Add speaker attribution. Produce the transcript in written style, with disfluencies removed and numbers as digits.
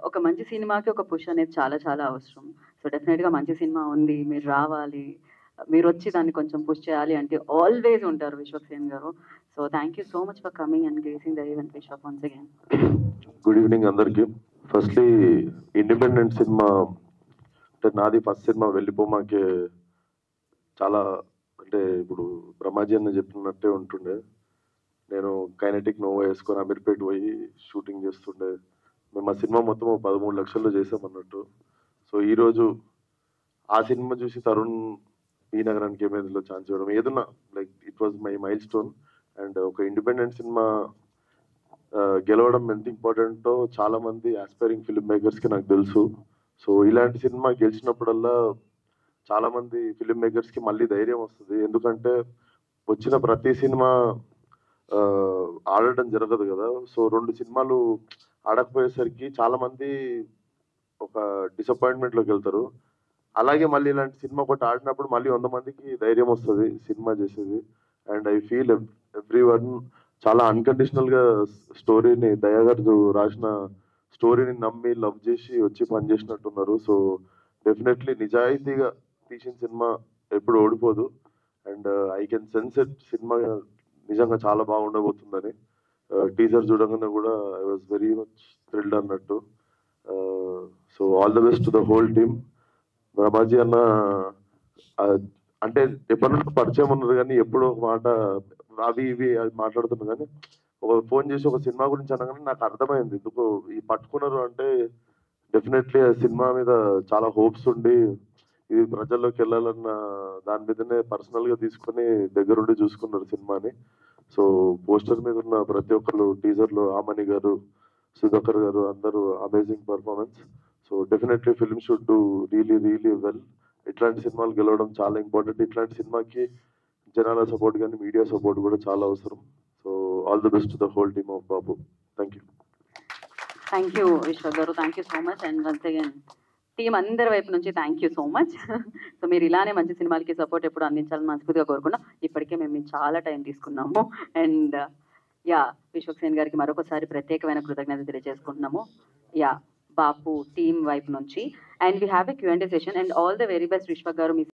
Speaker 1: ఒక మంచి సినిమాకి ఒక పుష్ అనేది చాలా చాలా అవసరం. సో డెఫినెట్‌గా మంచి సినిమా ఉంది. మీరు రావాలి. మీరొచ్చి దాన్ని కొంచెం పుష్ చేయాలి అంటే ఆల్‌వేస్ ఉంటారు విశ్వక్సేన్ గారు. So thank you so much for coming and gracing the event Vishwak once again.
Speaker 2: Good evening అందరికి. ఫస్ట్లీ ఇండిపెండెంట్ సినిమా అంటే నాది ఫస్ట్ సినిమా వెళ్ళిపోమాకే చాలా అంటే ఇప్పుడు బ్రహ్మాజీ అన్న చెప్పినట్టే ఉంటుండే. నేను కైనెటిక్ నోవా వేసుకొని అమీర్పేట పోయి షూటింగ్ చేస్తుండే. మేము ఆ సినిమా మొత్తం 13 లక్షల్లో చేసామన్నట్టు. సో ఈరోజు ఆ సినిమా చూసి తరుణ్ ఈ నగరానికి ఏమైందో ఛాన్స్ ఇవ్వడం ఏదన్నా like it was my mile stone. And ఒక ఇండిపెండెంట్ సినిమా గెలవడం ఎంత ఇంపార్టెంటో చాలా మంది ఆస్పైరింగ్ ఫిల్మ్ మేకర్స్కి నాకు తెలుసు. సో ఇలాంటి సినిమా గెలిచినప్పుడల్లా చాలా మంది ఫిల్మ్ మేకర్స్కి మళ్ళీ ధైర్యం వస్తుంది. ఎందుకంటే వచ్చిన ప్రతి సినిమా ఆడడం జరగదు కదా. సో 2 సినిమాలు ఆడకపోయేసరికి చాలా మంది ఒక డిసప్పాయింట్మెంట్లోకి వెళ్తారు. అలాగే మళ్ళీ ఇలాంటి సినిమా ఒకటి ఆడినప్పుడు మళ్ళీ 100 మందికి ధైర్యం వస్తుంది సినిమా చేసేది. And I feel every one చాలా అన్కండిషనల్ గా స్టోరీని దయా గారు రాసిన స్టోరీని నమ్మి లవ్ చేసి వచ్చి పనిచేసినట్టున్నారు. సో డెఫినెట్లీ నిజాయితీగా తీసిన సినిమా ఎప్పుడు ఓడిపోదు. And I can sense it cinema నిజంగా చాలా బాగుండబోతుందని. టీజర్ చూడగానే కూడా I was very much thrilled అన్నట్టు. So all the best to the whole team. Brahmaji అన్న అంటే ఎప్పటి నుండి పరిచయం ఉన్నారు కానీ ఎప్పుడో ఒక మాట అవి ఇవి మాట్లాడుతున్నారు కానీ ఒక ఫోన్ చేసి ఒక సినిమా గురించి అనగానే నాకు అర్థమైంది ఎందుకు ఈ పట్టుకున్నారు అంటే డెఫినెట్లీ ఆ సినిమా మీద చాలా హోప్స్ ఉండి ఇది ప్రజల్లోకి వెళ్ళాలన్న దాని మీదనే పర్సనల్ గా తీసుకొని దగ్గరుండి చూసుకున్నారు సినిమాని. సో పోస్టర్ మీద ఉన్న ప్రతి ఒక్కరు టీజర్ లో ఆమని గారు, సుధాకర్ గారు అందరూ amazing performance. So definitely film should do really really well. ఇట్లాంటి సినిమాలు గెలవడం చాలా ఇంపార్టెంట్. ఇట్లాంటి సినిమాకి జనాల సపోర్ట్ కానీ మీడియా సపోర్ట్ కూడా చాలా అవసరం. So all the best to the whole team of Babu. Thank you.
Speaker 1: Thank you Vishwak garu. Thank you so much. And once again team అందరి వైపు నుంచి thank you so much. So మీరు ఇలానే మంచి సినిమాలకి సపోర్ట్ ఎప్పుడు అందించాలని మనస్ఫూర్తిగా కోరుకున్నాం. ఇప్పటికే మేము చాలా టైం తీసుకున్నాము. అండ్ యా విశ్వక్సేన్ గారికి మరొకసారి ప్రత్యేకమైన కృతజ్ఞత తెలియజేసుకుంటున్నాము. యా బాపు టీం వైపు నుంచి. And we have a Q&A session. And all the very best Vishwak గారు. మీ